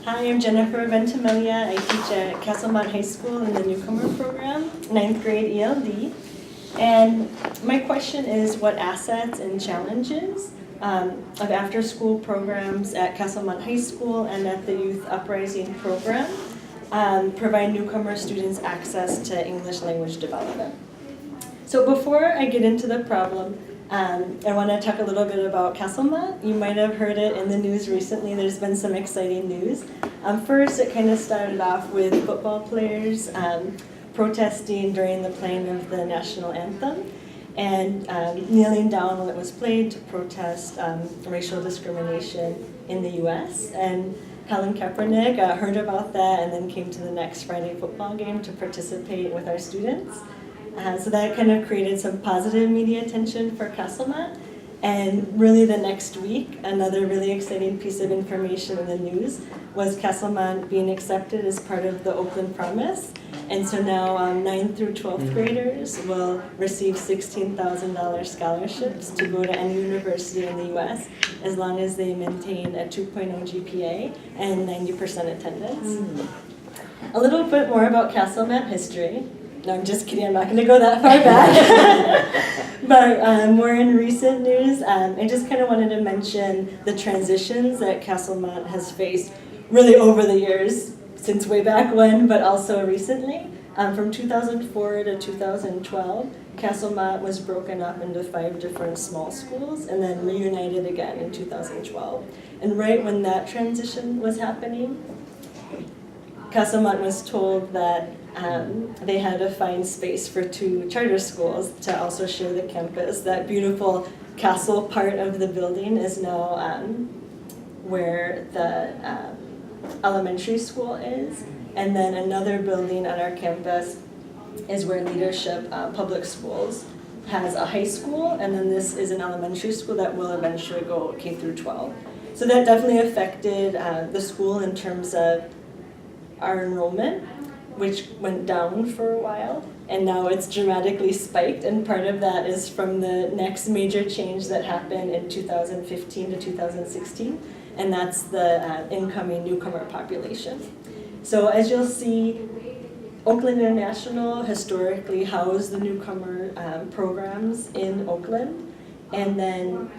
Hi, I'm Jennifer Ventimiglia. I teach at Castlemont High School in the newcomer program, 9th grade ELD. And my question is, what assets and challenges of after-school programs at Castlemont High School and at the Youth Uprising program provide newcomer students access to English language development? So before I get into the problem, I want to talk a little bit about Castlemont. You might have heard it in the news recently. There's been some exciting news. First, it kind of started off with football players protesting during the playing of the national anthem and kneeling down while it was played to protest racial discrimination in the U.S. And Colin Kaepernick heard about that and then came to the next Friday football game to participate with our students. So that kind of created some positive media attention for Castlemont. And really the next week, another really exciting piece of information in the news was Castlemont being accepted as part of the Oakland Promise. And so now 9th through 12th graders will receive $16,000 scholarships to go to any university in the U.S. as long as they maintain a 2.0 GPA and 90% attendance. A little bit more about Castlemont history. No, I'm just kidding, I'm not going to go that far back. But more in recent news, I just kind of wanted to mention the transitions that Castlemont has faced really over the years, since way back when, but also recently. From 2004 to 2012, Castlemont was broken up into 5 different small schools and then reunited again in 2012. And right when that transition was happening, Castlemont was told that they had to find space for 2 charter schools to also share the campus. That beautiful castle part of the building is now where the elementary school is. And then another building on our campus is where Leadership Public Schools has a high school, and then this is an elementary school that will eventually go K through 12. So that definitely affected the school in terms of our enrollment, which went down for a while, and now it's dramatically spiked, and part of that is from the next major change that happened in 2015 to 2016, and that's the incoming newcomer population. So as you'll see, Oakland International historically housed the newcomer programs in Oakland, and then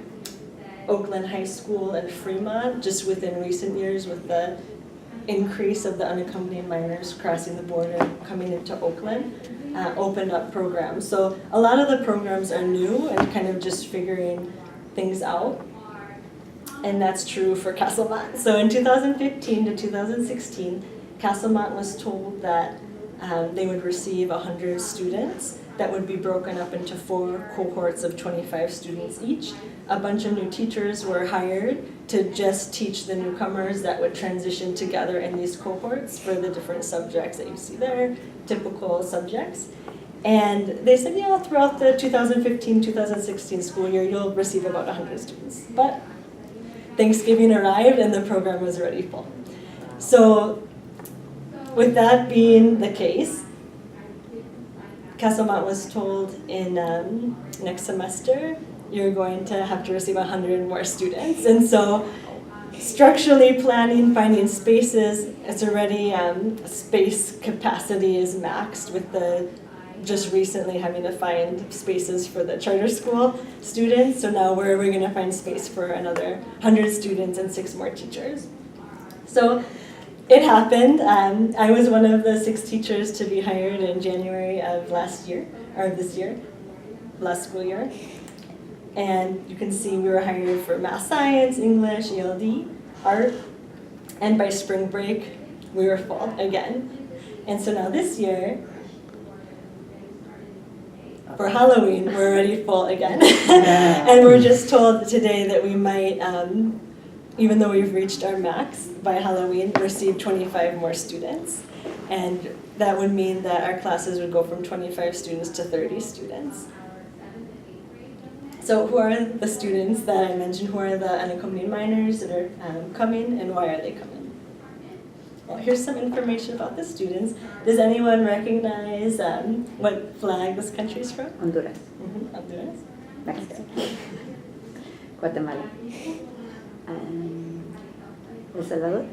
Oakland High School and Fremont, just within recent years with the increase of the unaccompanied minors crossing the border coming into Oakland, opened up programs. So a lot of the programs are new and kind of just figuring things out. And that's true for Castlemont. So in 2015 to 2016, Castlemont was told that they would receive 100 students that would be broken up into 4 cohorts of 25 students each. A bunch of new teachers were hired to just teach the newcomers that would transition together in these cohorts for the different subjects that you see there, typical subjects. And they said, yeah, throughout the 2015-2016 school year, you'll receive about 100 students. But Thanksgiving arrived and the program was already full. So with that being the case, Castlemont was told in next semester, you're going to have to receive 100 more students. And so structurally planning, finding spaces, it's already space capacity is maxed with the just recently having to find spaces for the charter school students. So now where are we going to find space for another 100 students and 6 more teachers? So it happened. I was one of the 6 teachers to be hired in January of last school year. And you can see we were hired for math science, English, ELD, art, and by spring break, we were full again. And so now this year, for Halloween, we're already full again. And we're just told today that we might, even though we've reached our max by Halloween, receive 25 more students. And that would mean that our classes would go from 25 students to 30 students. So who are the students that I mentioned? Who are the unaccompanied minors that are coming, and why are they coming? Well, here's some information about the students. Does anyone recognize what flag this country is from? Honduras. Honduras. Mexico. Guatemala. El Salvador.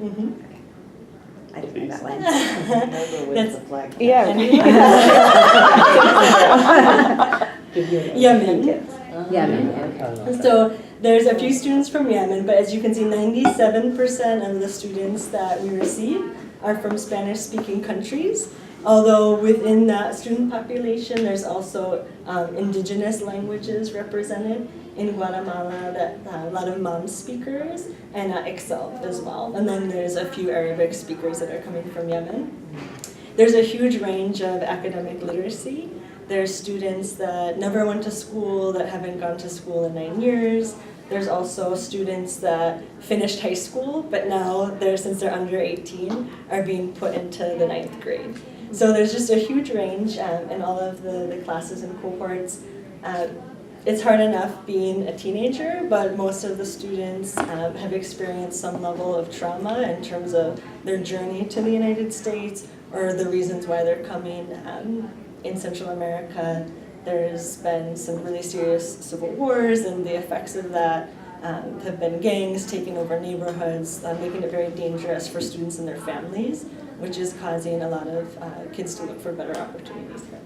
I didn't know that one. That's the flag. Yeah. Yemen. Yemen. So there's a few students from Yemen, but as you can see, 97% of the students that we receive are from Spanish-speaking countries. Although within that student population, there's also indigenous languages represented. In Guatemala, that a lot of Mam speakers, and Excel as well. And then there's a few Arabic speakers that are coming from Yemen. There's a huge range of academic literacy. There's students that never went to school, that haven't gone to school in 9 years. There's also students that finished high school, but now since they're under 18, are being put into the 9th grade. So there's just a huge range in all of the classes and cohorts. It's hard enough being a teenager, but most of the students have experienced some level of trauma in terms of their journey to the United States or the reasons why they're coming. In Central America, there's been some really serious civil wars, and the effects of that have been gangs taking over neighborhoods, making it very dangerous for students and their families, which is causing a lot of kids to look for better opportunities here.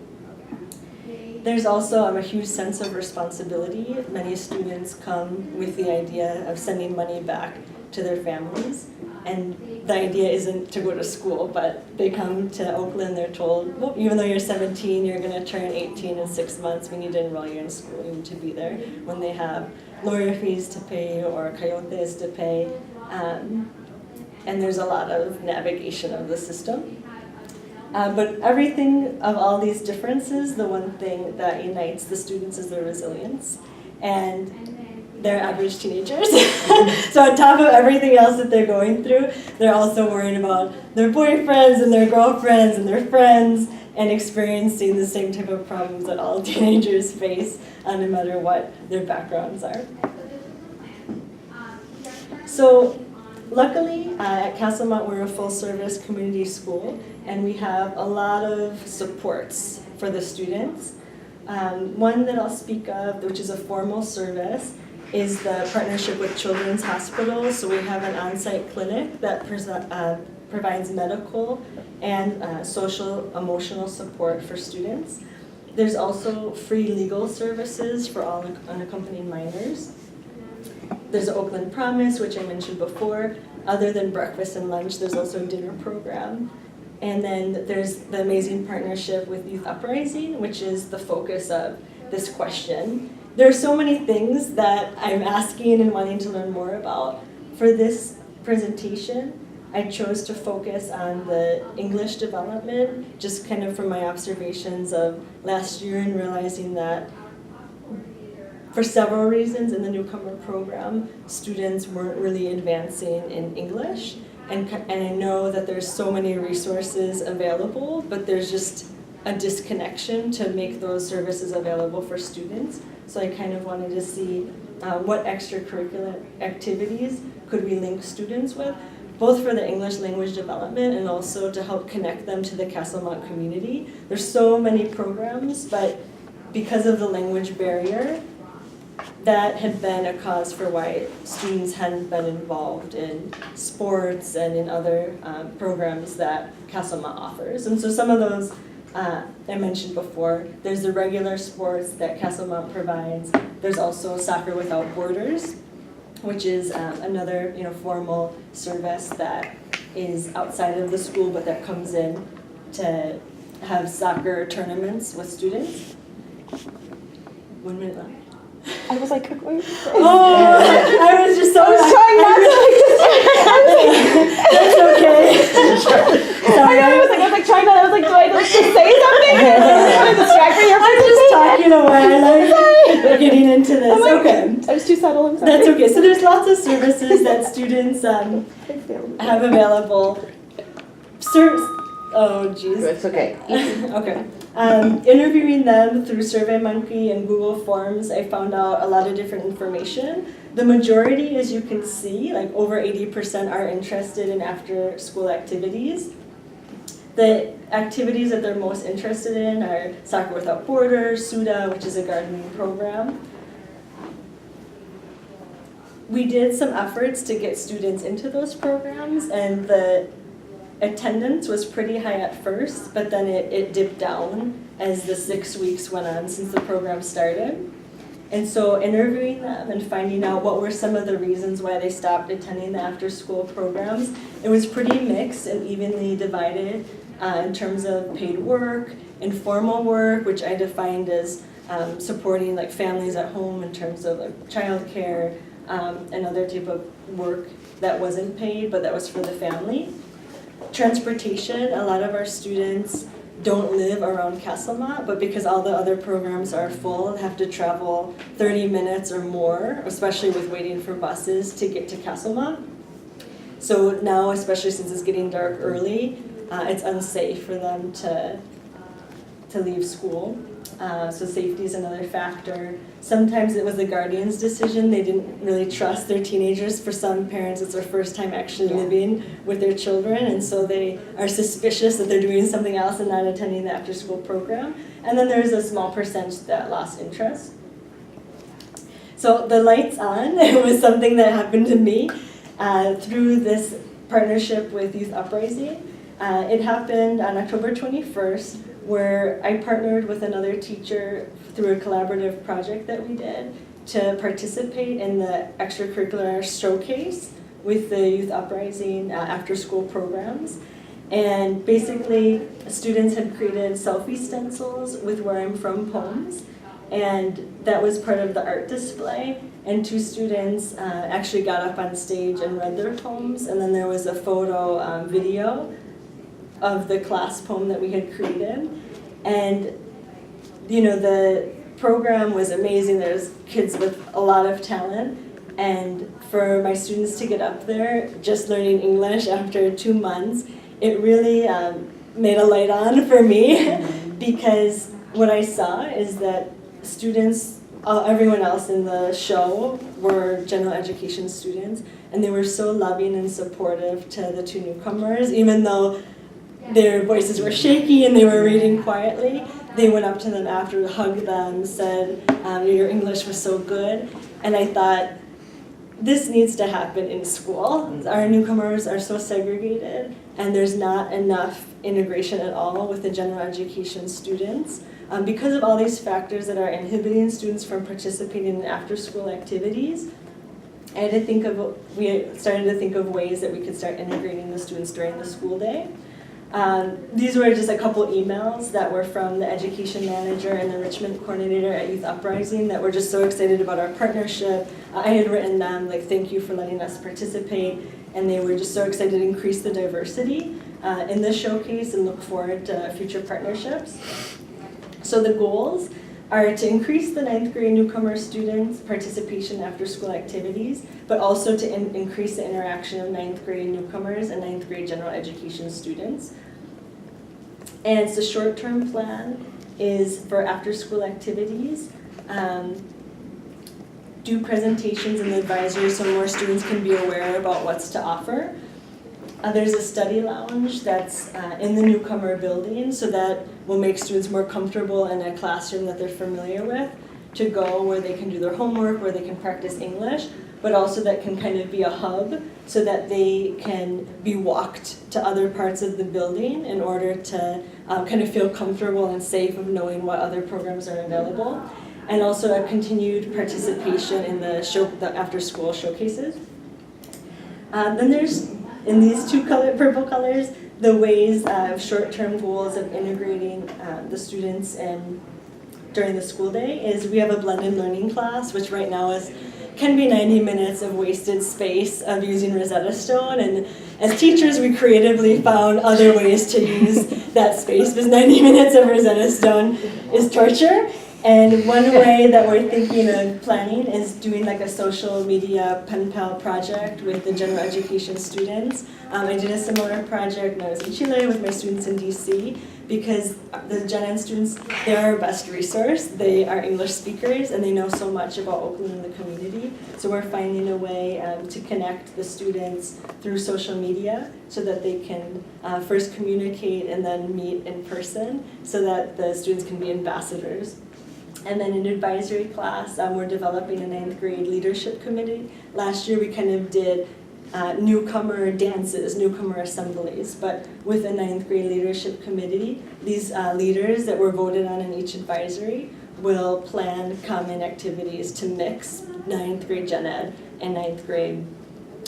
There's also a huge sense of responsibility. Many students come with the idea of sending money back to their families. And the idea isn't to go to school, but they come to Oakland, they're told, well, even though you're 17, you're going to turn 18 in 6 months, we need to enroll you in school, you need to be there. When they have lawyer fees to pay or coyotes to pay. And there's a lot of navigation of the system. But everything of all these differences, the one thing that unites the students is their resilience. And they're average teenagers. So on top of everything else that they're going through, they're also worried about their boyfriends and their girlfriends and their friends and experiencing the same type of problems that all teenagers face, no matter what their backgrounds are. So luckily, at Castlemont, we're a full-service community school, and we have a lot of supports for the students. One that I'll speak of, which is a formal service, is the partnership with Children's Hospital. So we have an on-site clinic that provides medical and social emotional support for students. There's also free legal services for all unaccompanied minors. There's Oakland Promise, which I mentioned before. Other than breakfast and lunch, there's also a dinner program. And then there's the amazing partnership with Youth Uprising, which is the focus of this question. There are so many things that I'm asking and wanting to learn more about. For this presentation, I chose to focus on the English development, just kind of from my observations of last year and realizing that for several reasons in the newcomer program, students weren't really advancing in English. And I know that there's so many resources available, but there's just a disconnection to make those services available for students. So I kind of wanted to see what extracurricular activities could we link students with, both for the English language development and also to help connect them to the Castlemont community. There's so many programs, but because of the language barrier, that had been a cause for why students hadn't been involved in sports and in other programs that Castlemont offers. And so some of those I mentioned before. There's the regular sports that Castlemont provides. There's also Soccer Without Borders, which is another formal service that is outside of the school, but that comes in to have soccer tournaments with students. 1 minute left. I was like, what are you saying? Oh, I was just so. I was trying not to That's okay. Sorry. I was like trying not. I was like, do I just say something? I'm distracted. I'm just talking away. Like getting into this. Oh okay. I was too subtle. I'm sorry. That's okay. So there's lots of services that students have available. Oh, geez. It's okay. Okay. Interviewing them through SurveyMonkey and Google Forms, I found out a lot of different information. The majority, as you can see, like over 80% are interested in after-school activities. The activities that they're most interested in are Soccer Without Borders, SUDA, which is a gardening program. We did some efforts to get students into those programs, and the attendance was pretty high at first, but then it dipped down as the 6 weeks went on since the program started. And so interviewing them and finding out what were some of the reasons why they stopped attending the after-school programs, it was pretty mixed and evenly divided in terms of paid work, informal work, which I defined as supporting like families at home in terms of like childcare and other type of work that wasn't paid but that was for the family. Transportation, a lot of our students don't live around Castlemont, but because all the other programs are full, have to travel 30 minutes or more, especially with waiting for buses to get to Castlemont. So now, especially since it's getting dark early, it's unsafe for them to leave school. So safety is another factor. Sometimes it was the guardian's decision. They didn't really trust their teenagers. For some parents, it's their first time actually living with their children, and so they are suspicious that they're doing something else and not attending the after-school program. And then there's a small percent that lost interest. So the lights on, it was something that happened to me through this partnership with Youth Uprising. It happened on October 21st, where I partnered with another teacher through a collaborative project that we did to participate in the extracurricular showcase with the Youth Uprising after-school programs. And basically, students had created selfie stencils with Where I'm From poems, and that was part of the art display. And 2 students actually got up on stage and read their poems, and then there was a photo video of the class poem that we had created. And the program was amazing. There's kids with a lot of talent, and for my students to get up there just learning English after 2 months, it really made a light on for me because what I saw is that students, everyone else in the show were general education students, and they were so loving and supportive to the 2 newcomers, even though their voices were shaky and they were reading quietly. They went up to them after, hugged them, said, your English was so good. And I thought, this needs to happen in school. Our newcomers are so segregated, and there's not enough integration at all with the general education students. Because of all these factors that are inhibiting students from participating in after-school activities, we started to think of ways that we could start integrating the students during the school day. These were just a couple emails that were from the education manager and the enrichment coordinator at Youth Uprising that were just so excited about our partnership. I had written them, like, thank you for letting us participate, and they were just so excited to increase the diversity in this showcase and look forward to future partnerships. So the goals are to increase the 9th grade newcomer students' participation in after-school activities, but also to increase the interaction of 9th grade newcomers and 9th grade general education students. And the short-term plan is for after-school activities, do presentations in the advisory so more students can be aware about what's to offer. There's a study lounge that's in the newcomer building, so that will make students more comfortable in a classroom that they're familiar with to go where they can do their homework, where they can practice English, but also that can kind of be a hub so that they can be walked to other parts of the building in order to kind of feel comfortable and safe of knowing what other programs are available. And also a continued participation in the after-school showcases. Then there's, in these 2 purple colors, the ways of short-term goals of integrating the students during the school day is we have a blended learning class, which right now can be 90 minutes of wasted space of using Rosetta Stone, and as teachers we creatively found other ways to use that space because 90 minutes of Rosetta Stone is torture. And one way that we're thinking of planning is doing like a social media pen pal project with the general education students. I did a similar project when I was in Chile with my students in DC because the Gen Ed students, they're our best resource. They are English speakers and they know so much about Oakland and the community. So we're finding a way to connect the students through social media so that they can first communicate and then meet in person so that the students can be ambassadors. And then in advisory class, we're developing a 9th grade leadership committee. Last year we kind of did newcomer dances, newcomer assemblies. But with a ninth grade leadership committee, these leaders that were voted on in each advisory will plan common activities to mix ninth grade gen ed and ninth grade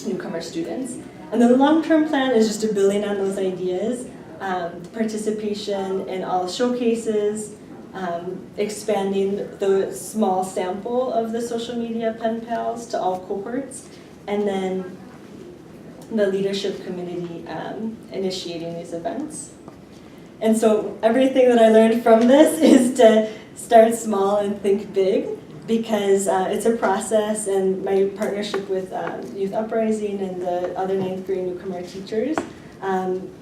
newcomer students. And the long-term plan is just to building on those ideas, participation in all showcases, expanding the small sample of the social media pen pals to all cohorts, and then the leadership committee initiating these events. And so everything that I learned from this is to start small and think big, because it's a process, and my partnership with Youth Uprising and the other ninth grade newcomer teachers,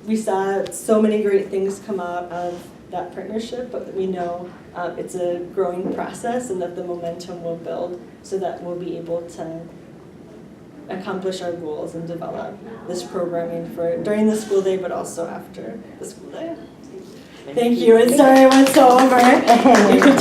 we saw so many great things come out of that partnership, but we know it's a growing process and that the momentum will build so that we'll be able to accomplish our goals and develop this programming for during the school day, but also after the school day. Thank you, and sorry I went so over.